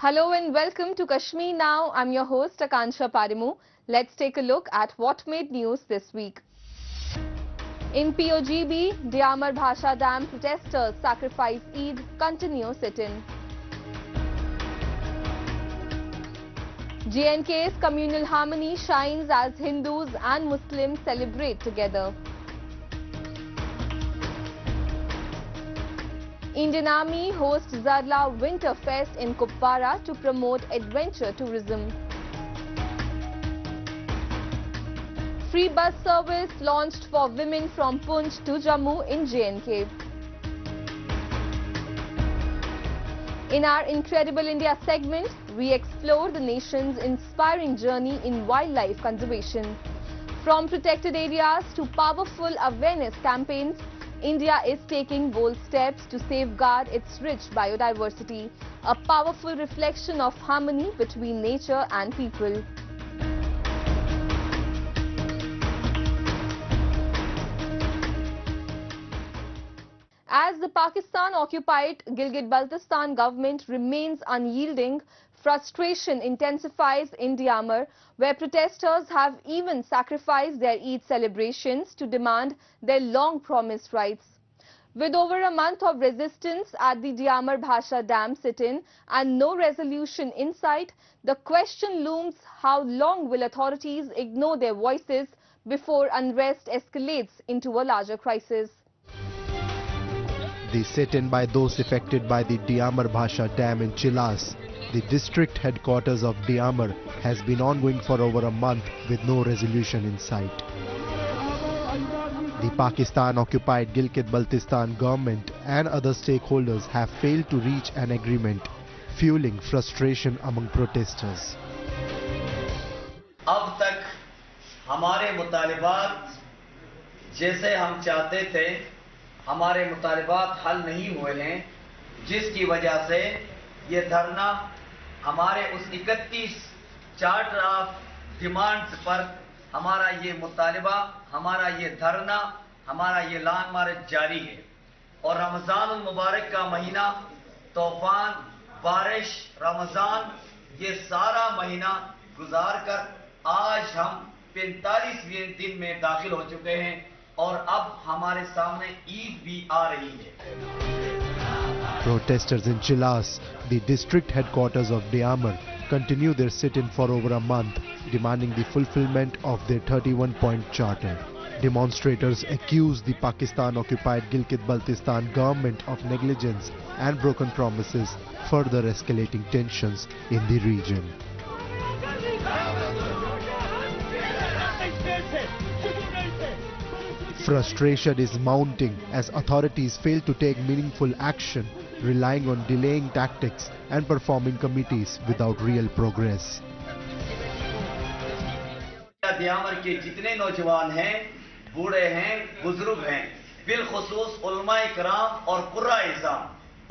Hello and welcome to Kashmir Now. I'm your host Akansha Parimu. Let's take a look at what made news this week. In POGB, Diamar Bhasha Dam protesters sacrifice Eid continue sit-in. J&K's communal harmony shines as Hindus and Muslims celebrate together. Indian Army hosts Zarla Winter Fest in Kupwara to promote adventure tourism. Free bus service launched for women from Poonch to Jammu in J&K. In our Incredible India segment, we explore the nation's inspiring journey in wildlife conservation. From protected areas to powerful awareness campaigns, India is taking bold steps to safeguard its rich biodiversity, a powerful reflection of harmony between nature and people. As the Pakistan-occupied Gilgit-Baltistan government remains unyielding, frustration intensifies in Diamar, where protesters have even sacrificed their Eid celebrations to demand their long-promised rights. With over a month of resistance at the Diamar Bhasha Dam sit-in and no resolution in sight, the question looms: how long will authorities ignore their voices before unrest escalates into a larger crisis? The sit-in by those affected by the Diamar Bhasha Dam in Chilas, the district headquarters of Diamar, has been ongoing for over a month with no resolution in sight. The Pakistan-occupied Gilgit-Baltistan government and other stakeholders have failed to reach an agreement, fueling frustration among protesters. अब तक हमारे मुतालिबात जैसे हम चाहते थे, हमारे मुतालिबात हल नहीं हुए हैं, जिसकी वजह से ये धरना हमारे उस 31 चार्टर ऑफ डिमांड्स पर हमारा ये मुतालिबा, हमारा ये धरना, हमारा ये लॉन्ग मार्च जारी है। और रमज़ान मुबारक का महीना, तूफान, बारिश, रमज़ान, ये सारा महीना गुजार कर आज हम 45वें दिन में दाखिल हो चुके हैं और अब हमारे सामने ईद भी आ रही है। Protesters in Chilas, the district headquarters of Diamar, continue their sit-in for over a month, demanding the fulfillment of their 31-point charter. Demonstrators accuse the Pakistan-occupied Gilgit-Baltistan government of negligence and broken promises, further escalating tensions in the region. Frustration is mounting as authorities fail to take meaningful action, relying on delaying tactics and performing committees without real progress. दियामर के जितने नौजवान हैं, बूढ़े हैं, बुजुर्ग हैं, बिलखुसूस उलमाए किराम और कुर्रा इज़ाम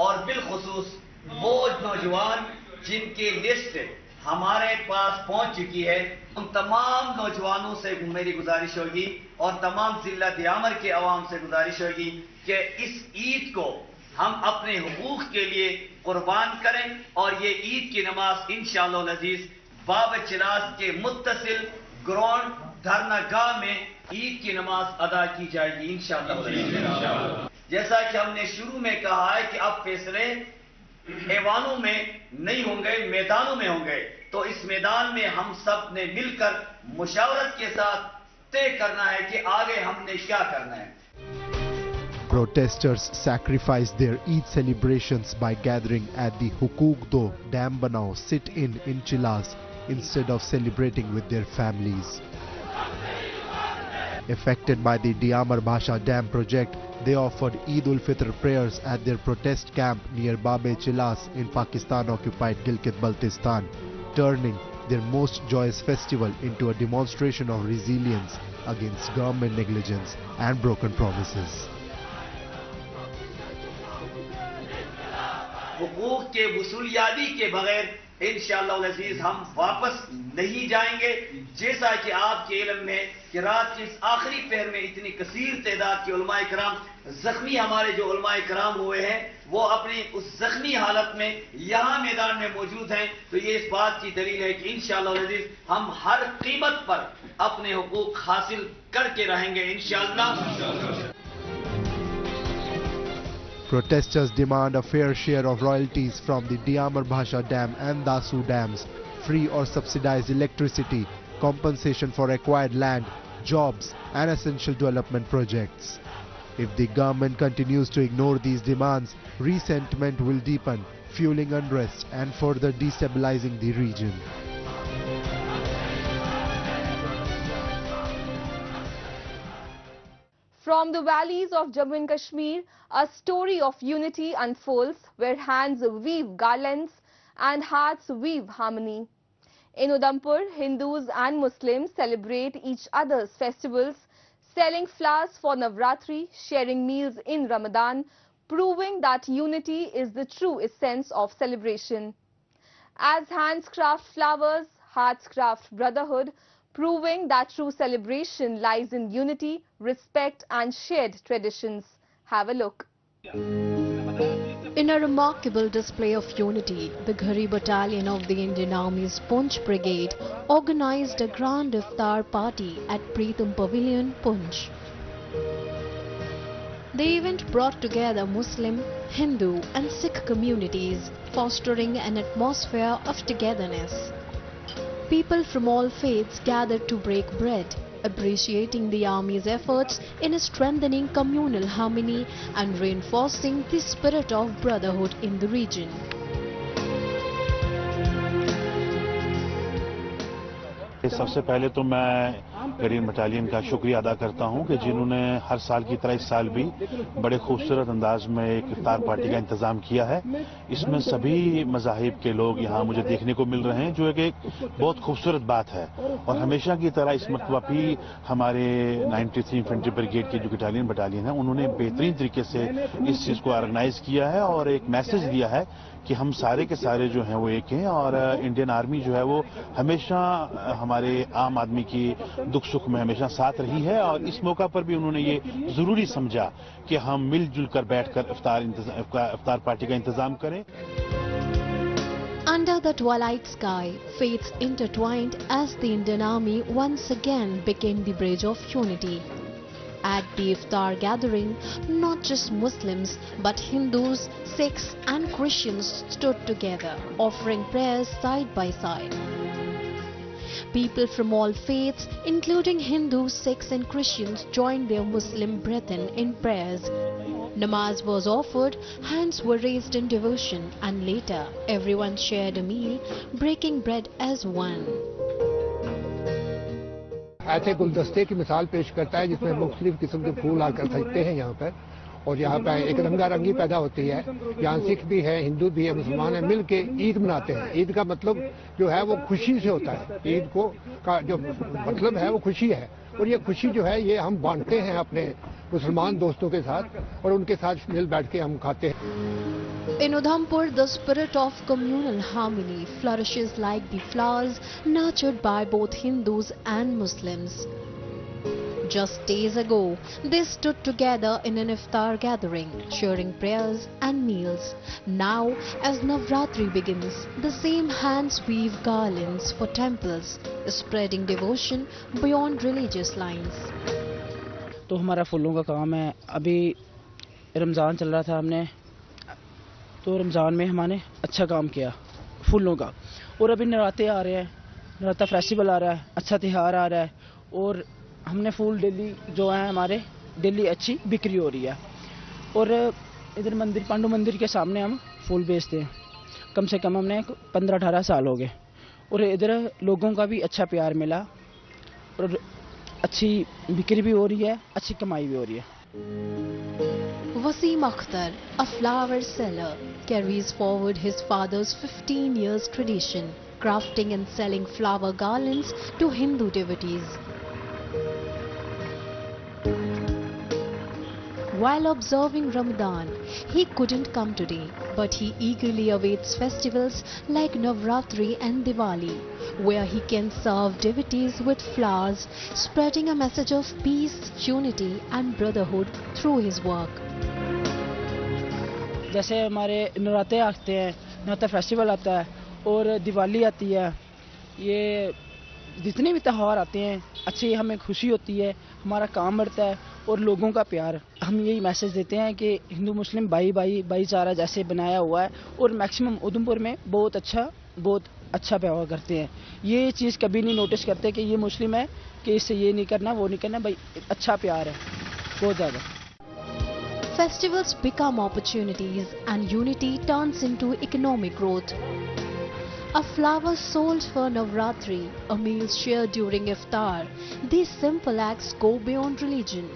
और बिलखुसूस वो नौजवान जिनकी लिस्ट हमारे पास पहुंच चुकी है, उन तमाम नौजवानों से मेरी गुजारिश होगी और तमाम जिला दियामर के अवाम से गुजारिश होगी कि इस ईद को हम अपने हुकूक के लिए कुर्बान करें और ये ईद की नमाज इंशाअल्लाह अज़ीज बाब चिराज के मुत्तसिल ग्राउंड धरनागाह में ईद की नमाज अदा की जाएगी इंशाअल्लाह। जैसा कि हमने शुरू में कहा है कि अब फैसले ऐवानों में नहीं होंगे, मैदानों में होंगे, तो इस मैदान में हम सब ने मिलकर मुशावरत के साथ तय करना है कि आगे हमने क्या करना है। Protesters sacrificed their Eid celebrations by gathering at the Hukuk Do Dam Banao sit-in in Chilas instead of celebrating with their families. Affected by the Diamar Bhasha Dam project, they offered Eid ul-Fitr prayers at their protest camp near Babe Chilas in Pakistan-occupied Gilgit-Baltistan, turning their most joyous festival into a demonstration of resilience against government negligence and broken promises. हुकूक के वसूलियादी के बगैर इंशाअल्लाह अज़ीज हम वापस नहीं जाएंगे। जैसा कि आपके इल्म में कि रात की इस आखिरी पहर में इतनी कसीर तादाद के उलमाए कराम जख्मी, हमारे जो उलमाए कराम हुए हैं वो अपनी उस जख्मी हालत में यहाँ मैदान में मौजूद हैं, तो ये इस बात की दलील है कि इंशाअल्लाह अज़ीज हम हर कीमत पर अपने हुकूक हासिल करके रहेंगे इंशाअल्लाह। Protesters demand a fair share of royalties from the Diamar Bhasha Dam and Dasu dams, free or subsidized electricity, compensation for acquired land, jobs and essential development projects. If the government continues to ignore these demands, resentment will deepen, fueling unrest and further destabilizing the region. From the valleys of Jammu and Kashmir, a story of unity unfolds where hands weave garlands and hearts weave harmony. In Udhampur, Hindus and Muslims celebrate each other's festivals, selling flowers for Navratri, sharing meals in Ramadan, proving that unity is the true essence of celebration. As hands craft flowers, hearts craft brotherhood, proving that true celebration lies in unity, respect and shared traditions. Have a look. In a remarkable display of unity, the Ghari Battalion of the Indian Army's Poonch Brigade organized a grand iftar party at Preetham Pavilion, Poonch. The event brought together Muslim, Hindu and Sikh communities, fostering an atmosphere of togetherness. People from all faiths gathered to break bread, appreciating the army's efforts in strengthening communal harmony and reinforcing the spirit of brotherhood in the region. सबसे पहले तो मैं green battalion का शुक्रिया अदा करता हूं कि जिन्होंने हर साल की तरह इस साल भी बड़े खूबसूरत अंदाज में एक इफ्तार पार्टी का इंतजाम किया है। इसमें सभी मज़ाहिब के लोग यहां मुझे देखने को मिल रहे हैं, जो एक बहुत खूबसूरत बात है। और हमेशा की तरह इस मरतबा भी हमारे 93 इन्फेंट्री ब्रिगेड की जो बटालियन है, उन्होंने बेहतरीन तरीके से इस चीज़ को ऑर्गेनाइज किया है और एक मैसेज दिया है कि हम सारे के सारे जो हैं वो एक हैं और इंडियन आर्मी जो है वो हमेशा हमारे आम आदमी की दुख सुख में हमेशा साथ रही है। और इस मौका पर भी उन्होंने ये जरूरी समझा कि हम मिलजुल कर बैठकर इफ्तार पार्टी का इंतजाम करें। Under the twilight sky, faiths intertwined as the Indian Army once again became the bridge of unity. At the iftar gathering, not just Muslims but Hindus, Sikhs and Christians stood together, offering prayers side by side. People from all faiths, including Hindus, Sikhs and Christians, joined their Muslim brethren in prayers. Namaz was offered, hands were raised in devotion, and later everyone shared a meal, breaking bread as one. ऐसे गुलदस्ते की मिसाल पेश करता है जिसमें मुख्तलिफ किस्म के फूल आकर सजते हैं यहाँ पर, और यहाँ पर एक रंगारंगी पैदा होती है। यहाँ सिख भी है, हिंदू भी है, मुसलमान है, मिल के ईद मनाते हैं। ईद का मतलब जो है वो खुशी से होता है। ईद को का जो मतलब है वो खुशी है, और ये खुशी जो है ये हम बांटते हैं अपने मुसलमान दोस्तों के साथ, और उनके साथ मिल बैठ के हम खाते हैं। In Udhampur, the spirit of communal harmony flourishes like the flowers nurtured by both Hindus and Muslims. Just days ago, they stood together in an iftar gathering, sharing prayers and meals. Now, as Navratri begins, the same hands weave garlands for temples, spreading devotion beyond religious lines. तो हमारा फूलों का काम है। अभी रमज़ान चल रहा था, हमने तो रमज़ान में हमने अच्छा काम किया फूलों का, और अभी नवरात्रे आ रहे हैं, नवरात्रा फेस्टिवल आ रहा है, अच्छा त्यौहार आ रहा है, और हमने फूल डेली जो है हमारे डेली अच्छी बिक्री हो रही है। और इधर मंदिर पांडु मंदिर के सामने हम फूल बेचते हैं, कम से कम हमने 15-18 साल हो गए, और इधर लोगों का भी अच्छा प्यार मिला और अच्छी बिक्री भी हो रही है, अच्छी कमाई भी हो रही है। Wasim Akhtar, a flower seller, carries forward his father's 15 years tradition, crafting and selling flower garlands to Hindu devotees. While observing Ramadan, he couldn't come today, but he eagerly awaits festivals like Navratri and Diwali, where he can serve devotees with flowers, spreading a message of peace, unity and brotherhood through his work. जैसे हमारे नवरात्रे आते हैं, Navratri festival आता है और दिवाली आती है, ये जितने भी त्यौहार आते हैं अच्छी हमें खुशी होती है, हमारा काम बढ़ता है और लोगों का प्यार। हम यही मैसेज देते हैं कि हिंदू मुस्लिम भाईचारा जैसे बनाया हुआ है और मैक्सिमम उधमपुर में बहुत अच्छा व्यवहार करते हैं। ये चीज़ कभी नहीं नोटिस करते कि ये मुस्लिम है कि इससे ये नहीं करना वो नहीं करना, भाई अच्छा प्यार है बहुत ज़्यादा। Festivals become opportunities and unity turns into economic growth. A flower sold for Navratri, a meal shared during Iftar, these simple acts go beyond religion.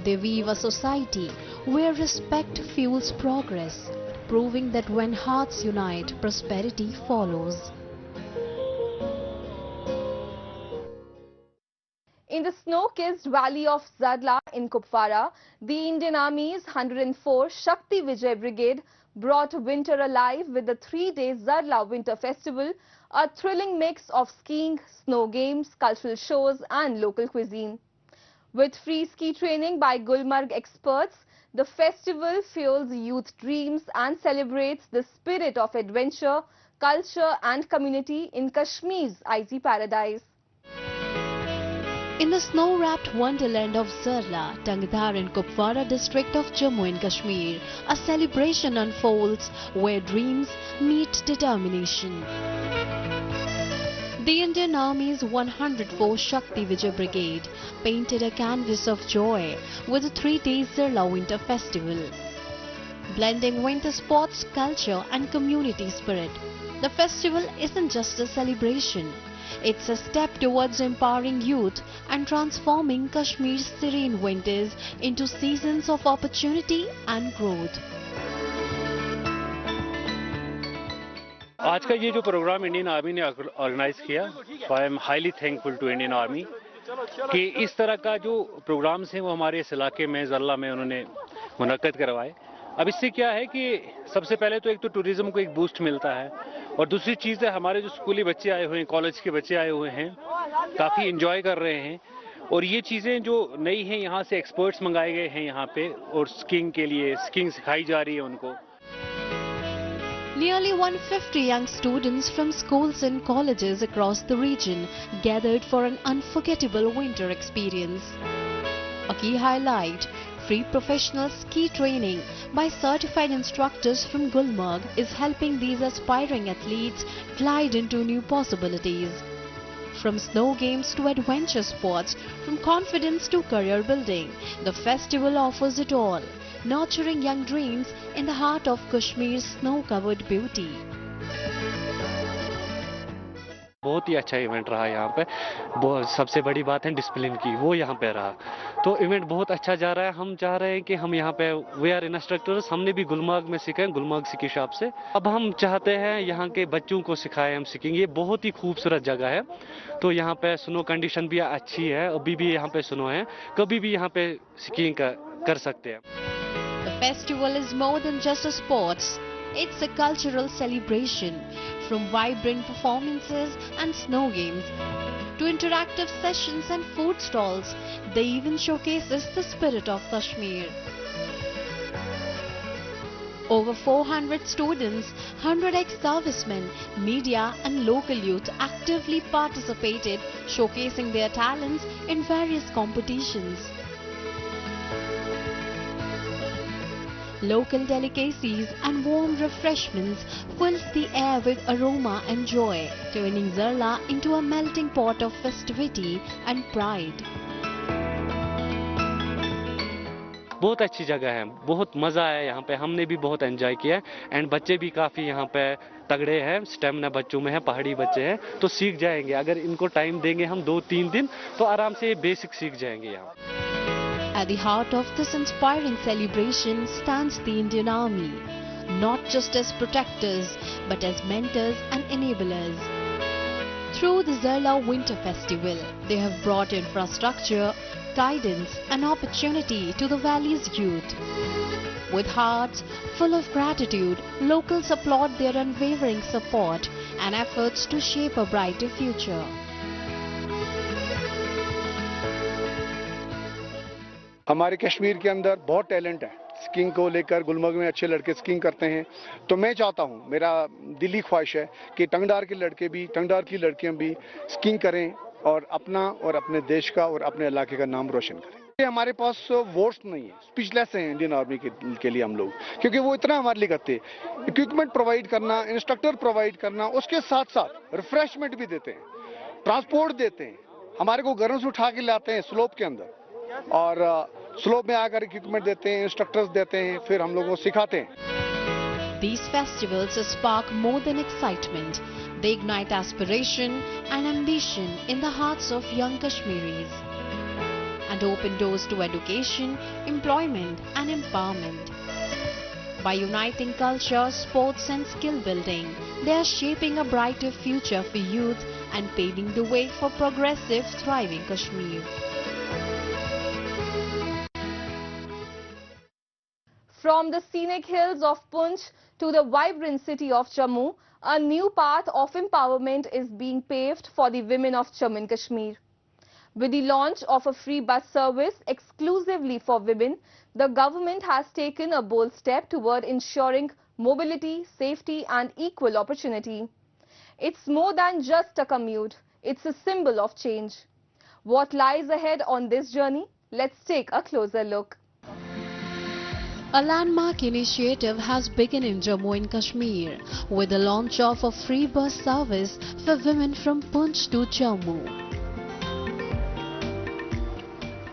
They weave a society where respect fuels progress, proving that when hearts unite, prosperity follows. In the snow-kissed valley of Zarla in Kupwara, the Indian Army's 104 Shakti Vijay Brigade brought winter alive with the 3-day Zarla Winter Festival, a thrilling mix of skiing, snow games, cultural shows and local cuisine. With free ski training by Gulmarg experts, the festival fuels youth dreams and celebrates the spirit of adventure, culture and community in Kashmir's icy paradise. In the snow-wrapped wonderland of Zarla, Tangdhar in Kupwara district of Jammu and Kashmir, a celebration unfolds where dreams meet determination. The Indian Army's 104 Shakti Vijay Brigade painted a canvas of joy with a 3-day Zarla Winter Festival. Blending winter sports, culture and community spirit, the festival isn't just a celebration. It's a step towards empowering youth and transforming Kashmir's serene winters into seasons of opportunity and growth. आज का ये जो programme Indian army ने organise किया, so I am highly thankful to Indian army कि इस तरह का जो प्रोग्राम्स हैं वो हमारे इस इलाके में ज़रला में उन्होंने मुनक्कद करवाए। अब इससे क्या है कि सबसे पहले तो एक तो टूरिज्म को एक बूस्ट मिलता है और दूसरी चीज़ है हमारे जो स्कूली बच्चे आए हुए हैं, कॉलेज के बच्चे आए हुए हैं, काफ़ी एंजॉय कर रहे हैं और ये चीज़ें जो नई हैं यहाँ से एक्सपर्ट्स मंगाए गए हैं यहाँ पे और स्कीइंग के लिए स्कीइंग सिखाई जा रही है उनको। Nearly 150 young students from schools and colleges across the region gathered for an unforgettable winter experience. A key highlight, free professional ski training by certified instructors from Gulmarg is helping these aspiring athletes glide into new possibilities. From snow games to adventure sports, from confidence to career building, the festival offers it all, nurturing young dreams in the heart of Kashmir's snow-covered beauty. बहुत ही अच्छा event रहा यहाँ पे। सबसे बड़ी बात है discipline की, वो यहाँ पे रहा। तो इवेंट बहुत अच्छा जा रहा है। हम चाह रहे हैं कि हम यहाँ पे वी आर इंस्ट्रक्टर्स, हमने भी गुलमर्ग में सीखा है, गुलमर्ग स्की शॉप से। अब हम चाहते हैं यहाँ के बच्चों को सिखाएं हम स्कीइंग। ये बहुत ही खूबसूरत जगह है। तो यहाँ पे स्नो कंडीशन भी अच्छी है, अभी भी यहाँ पे स्नो है, कभी भी यहाँ पे स्कीइंग कर सकते हैं। The festival is more than just a sports. It's a cultural celebration. From vibrant performances and snow games to interactive sessions and food stalls, they even showcases the spirit of Kashmir. Over 400 students, 100 ex-servicemen, media and local youth actively participated, showcasing their talents in various competitions. Local delicacies and warm refreshments fills the air with aroma and joy, turning Zarla into a melting pot of festivity and pride. बहुत अच्छी जगह है, बहुत मज़ा आया यहाँ पे, हमने भी बहुत एंजॉय किया एंड बच्चे भी काफ़ी यहाँ पे तगड़े हैं, स्टेमिना बच्चों में है, पहाड़ी बच्चे हैं, तो सीख जाएंगे। अगर इनको टाइम देंगे हम 2-3 दिन तो आराम से बेसिक सीख जाएंगे यहाँ। At the heart of this inspiring celebration stands the Indian Army, not just as protectors but as mentors and enablers. Through the Zarla Winter Festival, they have brought infrastructure, guidance and opportunity to the Valley's youth. With hearts full of gratitude, locals applaud their unwavering support and efforts to shape a brighter future. हमारे कश्मीर के अंदर बहुत talent है skiing को लेकर। गुलमर्ग में अच्छे लड़के स्कीइंग करते हैं, तो मैं चाहता हूं, मेरा दिली ख्वाहिश है कि टंगडार के लड़के भी, टंगडार की लड़कियां भी स्कीइंग करें और अपना और अपने देश का और अपने इलाके का नाम रोशन करें। हमारे पास वर्ड्स नहीं है, स्पीचलेस हैं इंडियन आर्मी के लिए हम लोग, क्योंकि वो इतना हमारे लिए करते हैं। इक्विपमेंट प्रोवाइड करना, इंस्ट्रक्टर प्रोवाइड करना, उसके साथ साथ रिफ्रेशमेंट भी देते हैं, ट्रांसपोर्ट देते हैं, हमारे को घरों से उठा के लाते हैं स्लोप के अंदर और स्लोप में आकर इक्विपमेंट देते हैं, इंस्ट्रक्टर्स देते हैं, फिर हम लोगों को सिखाते हैं। These festivals spark more than excitement. They ignite aspiration and ambition in the hearts of young Kashmiris and open doors to education, employment and empowerment. By uniting culture, sports and skill building, they are shaping a brighter future for youth and paving the way for progressive, thriving Kashmir. From the scenic hills of Poonch to the vibrant city of Jammu, a new path of empowerment is being paved for the women of Jammu and Kashmir. With the launch of a free bus service exclusively for women, the government has taken a bold step toward ensuring mobility, safety and equal opportunity. It's more than just a commute, it's a symbol of change. What lies ahead on this journey? Let's take a closer look. A landmark initiative has begun in Jammu and Kashmir with the launch of a free bus service for women from Poonch to Jammu.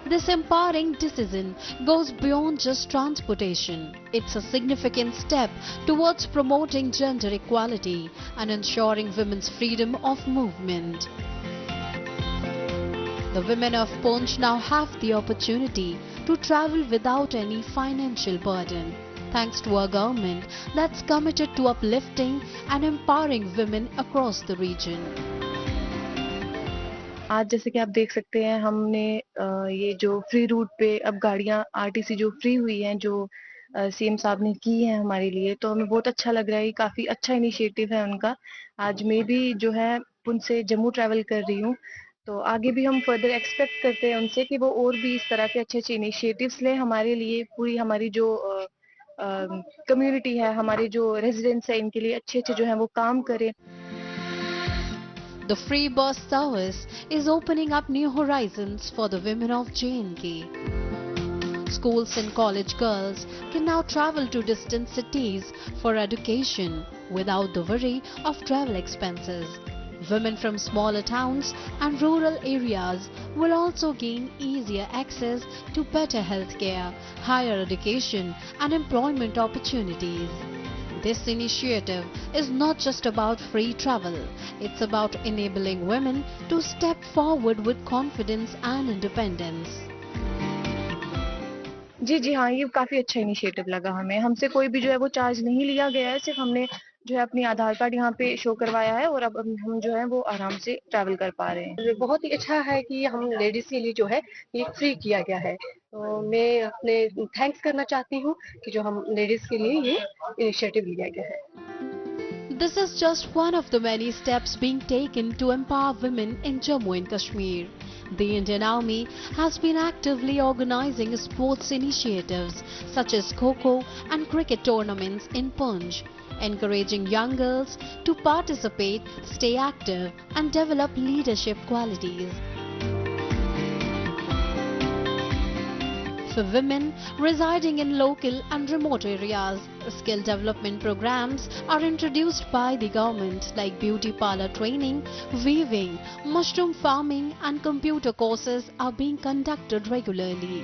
This empowering decision goes beyond just transportation. It's a significant step towards promoting gender equality and ensuring women's freedom of movement. The women of Poonch now have the opportunity to travel without any financial burden, thanks to a government that's committed to uplifting and empowering women across the region. आज जैसे कि आप देख सकते हैं, हमने ये जो फ्री रूट पे अब गाड़ियां आरटीसी जो फ्री हुई हैं, जो सीएम साहब ने की है हमारे लिए, तो हमें बहुत अच्छा लग रहा है। काफी अच्छा इनिशिएटिव है उनका। आज मैं भी जो है पुंछ से जम्मू ट्रैवल कर रही हूँ, तो आगे भी हम फर्दर एक्सपेक्ट करते हैं उनसे कि वो और भी इस तरह के अच्छे अच्छे इनिशिएटिव्स लें हमारे लिए। पूरी हमारी जो कम्युनिटी है, हमारे जो रेजिडेंट्स हैं, इनके लिए अच्छे अच्छे जो है वो काम करें। The free bus service is opening up new horizons for the women of J&K. Schools and college girls can now travel to distant cities for education without the worry of travel expenses. Women from smaller towns and rural areas will also gain easier access to better healthcare, higher education and employment opportunities. This initiative is not just about free travel, it's about enabling women to step forward with confidence and independence. जी हाँ, ये काफी अच्छा initiative लगा हमें। हमसे कोई भी जो है वो चार्ज नहीं लिया गया है, सिर्फ हमने जो है अपनी आधार कार्ड यहाँ पे शो करवाया है और अब हम जो है वो आराम से ट्रैवल कर पा रहे हैं। बहुत ही अच्छा है कि हम लेडीज के लिए जो है ये फ्री किया गया है, तो मैं अपने थैंक्स करना चाहती हूँ कि जो हम लेडीज के लिए ये इनिशिएटिव लिया गया है। This is just one of the many steps being taken to empower women in Jammu and Kashmir. The Indian Army has been actively organizing sports initiatives such as Kho-Kho and cricket tournaments in Poonch, encouraging young girls to participate, stay active and develop leadership qualities. For women residing in local and remote areas, skill development programs are introduced by the government like beauty parlor training, weaving, mushroom farming and computer courses are being conducted regularly.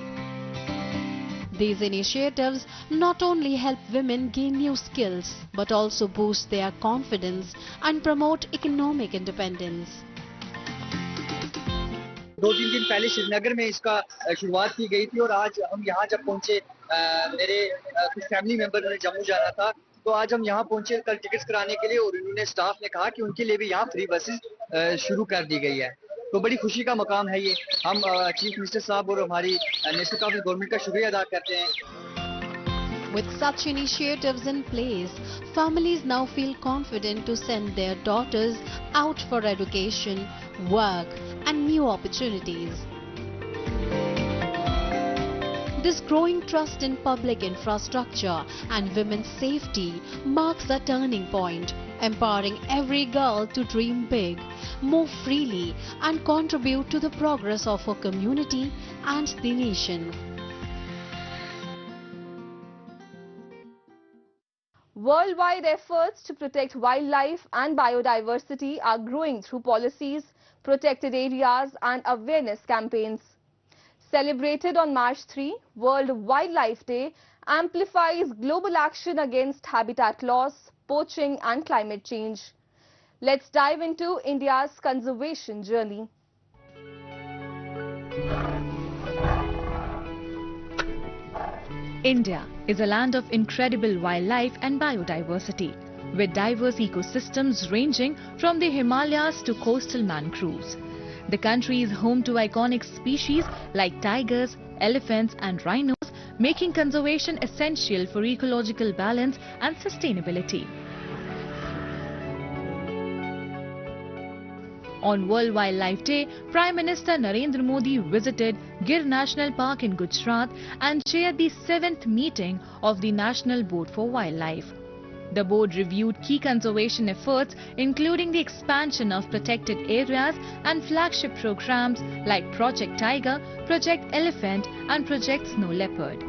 These initiatives not only help women gain new skills but also boost their confidence and promote economic independence. 2-3 दिन पहले श्रीनगर में इसका शुरुआत की गई थी और आज हम यहाँ जब पहुँचे, मेरे कुछ फैमिली मेंबर ने जम्मू जाना था, तो आज हम यहाँ पहुँचे कल टिकट्स कराने के लिए और इन्होंने स्टाफ ने कहा कि उनके लिए भी यहाँ फ्री बसेस शुरू कर दी गई है। तो बड़ी खुशी का मकाम है ये। हम चीफ मिनिस्टर साहब और हमारी नेशनल काउंसिल गवर्नमेंट का शुक्रिया अदा करते हैं। With such initiatives in place, families now feel confident to send their daughters out for education, work and new opportunities. This growing trust in public infrastructure and women's safety marks a turning point, empowering every girl to dream big, move freely and contribute to the progress of her community and the nation. Worldwide efforts to protect wildlife and biodiversity are growing through policies, protected areas and awareness campaigns. Celebrated on March 3, World Wildlife Day amplifies global action against habitat loss, poaching and climate change. Let's dive into India's conservation journey. India is a land of incredible wildlife and biodiversity, with diverse ecosystems ranging from the Himalayas to coastal mangroves. The country is home to iconic species like tigers, elephants and rhinos, making conservation essential for ecological balance and sustainability. On World Wildlife Day, Prime Minister Narendra Modi visited Gir National Park in Gujarat and chaired the 7th meeting of the National Board for Wildlife. The board reviewed key conservation efforts, including the expansion of protected areas and flagship programs like Project Tiger, Project Elephant and Project Snow Leopard.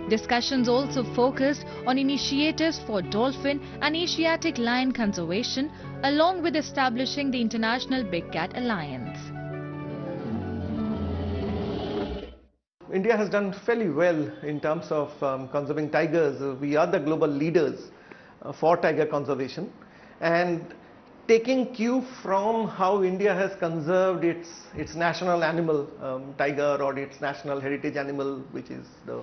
Discussions also focused on initiatives for dolphin and Asiatic lion conservation, along with establishing the International Big Cat Alliance. India has done fairly well in terms of conserving tigers. We are the global leaders for tiger conservation, and taking cue from how India has conserved its national animal, tiger, or its national heritage animal, which is the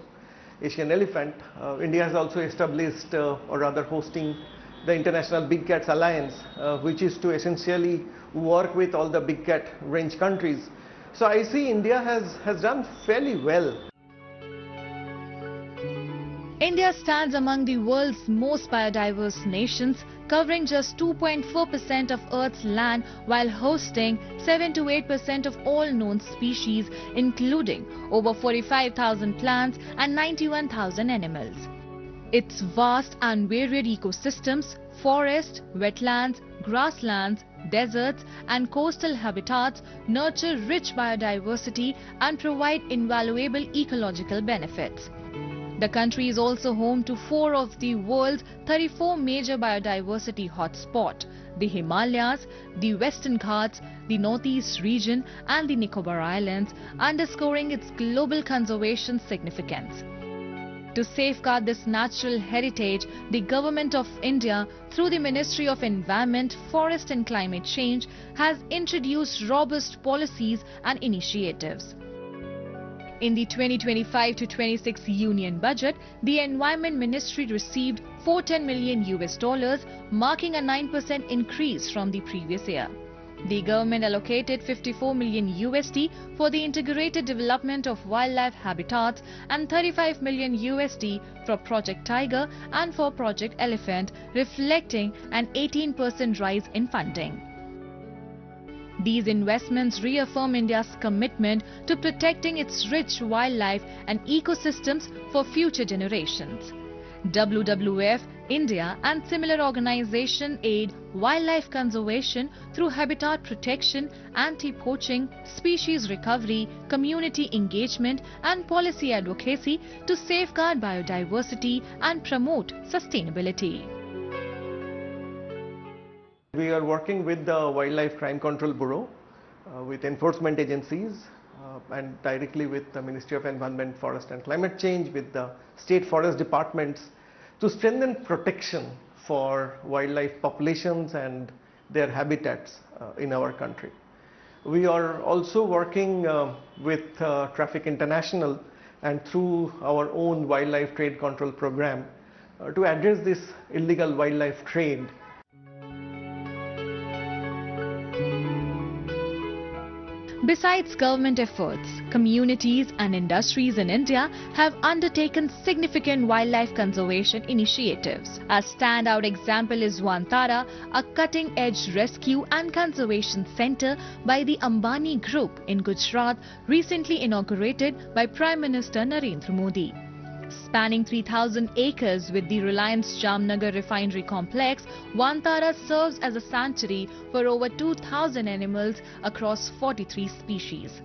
Asian elephant, India has also established or rather hosting the International Big Cats Alliance, which is to essentially work with all the big cat range countries. So I see India has done fairly well. India stands among the world's most biodiverse nations, covering just 2.4% of Earth's land while hosting 7 to 8% of all known species, including over 45,000 plants and 91,000 animals. Its vast and varied ecosystems, forests, wetlands, grasslands, deserts and coastal habitats nurture rich biodiversity and provide invaluable ecological benefits. The country is also home to 4 of the world's 34 major biodiversity hotspots: the Himalayas, the Western Ghats, the Northeast region and the Nicobar Islands, underscoring its global conservation significance. To safeguard this natural heritage, the Government of India, through the Ministry of Environment, Forest and Climate Change, has introduced robust policies and initiatives. In the 2025-26 Union Budget, the Environment Ministry received $410 million, marking a 9% increase from the previous year. The government allocated $54 million for the integrated development of wildlife habitats and $35 million for Project Tiger and for Project Elephant, reflecting an 18% rise in funding. These investments reaffirm India's commitment to protecting its rich wildlife and ecosystems for future generations. WWF India and similar organizations aid wildlife conservation through habitat protection, anti-poaching, species recovery, community engagement and policy advocacy to safeguard biodiversity and promote sustainability. We are working with the Wildlife Crime Control Bureau, with enforcement agencies and directly with the Ministry of Environment, Forest and Climate Change, with the state forest departments, to strengthen protection for wildlife populations and their habitats in our country. We are also working with Traffic International and through our own wildlife trade control program to address this illegal wildlife trade. Besides government efforts, communities and industries in India have undertaken significant wildlife conservation initiatives. A standout example is Vantara, a cutting-edge rescue and conservation center by the Ambani Group in Gujarat, recently inaugurated by Prime Minister Narendra Modi. Spanning 3,000 acres with the Reliance Jamnagar refinery complex, Vantara serves as a sanctuary for over 2,000 animals across 43 species.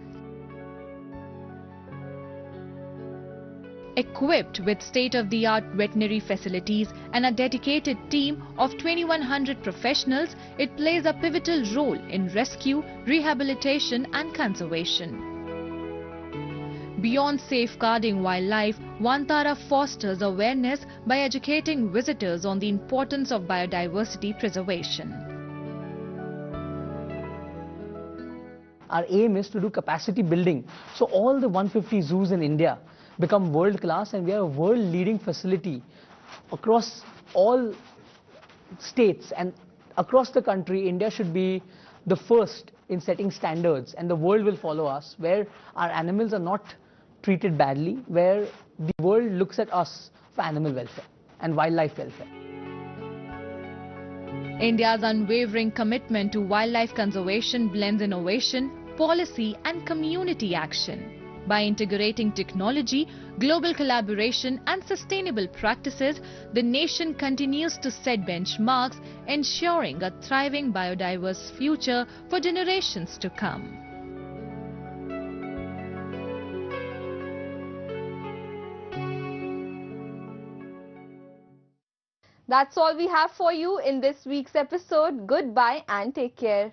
Equipped with state-of-the-art veterinary facilities and a dedicated team of 2,100 professionals, it plays a pivotal role in rescue, rehabilitation and conservation. Beyond safeguarding wildlife, Vantara fosters awareness by educating visitors on the importance of biodiversity preservation. Our aim is to do capacity building, so all the 150 zoos in India become world class, and we are a world leading facility across all states and across the country. India should be the first in setting standards, and the world will follow us, where our animals are not treated badly, where the world looks at us for animal welfare and wildlife welfare. India's unwavering commitment to wildlife conservation blends innovation, policy and community action. By integrating technology, global collaboration and sustainable practices, the nation continues to set benchmarks, ensuring a thriving biodiverse future for generations to come. That's all we have for you in this week's episode. Goodbye and take care.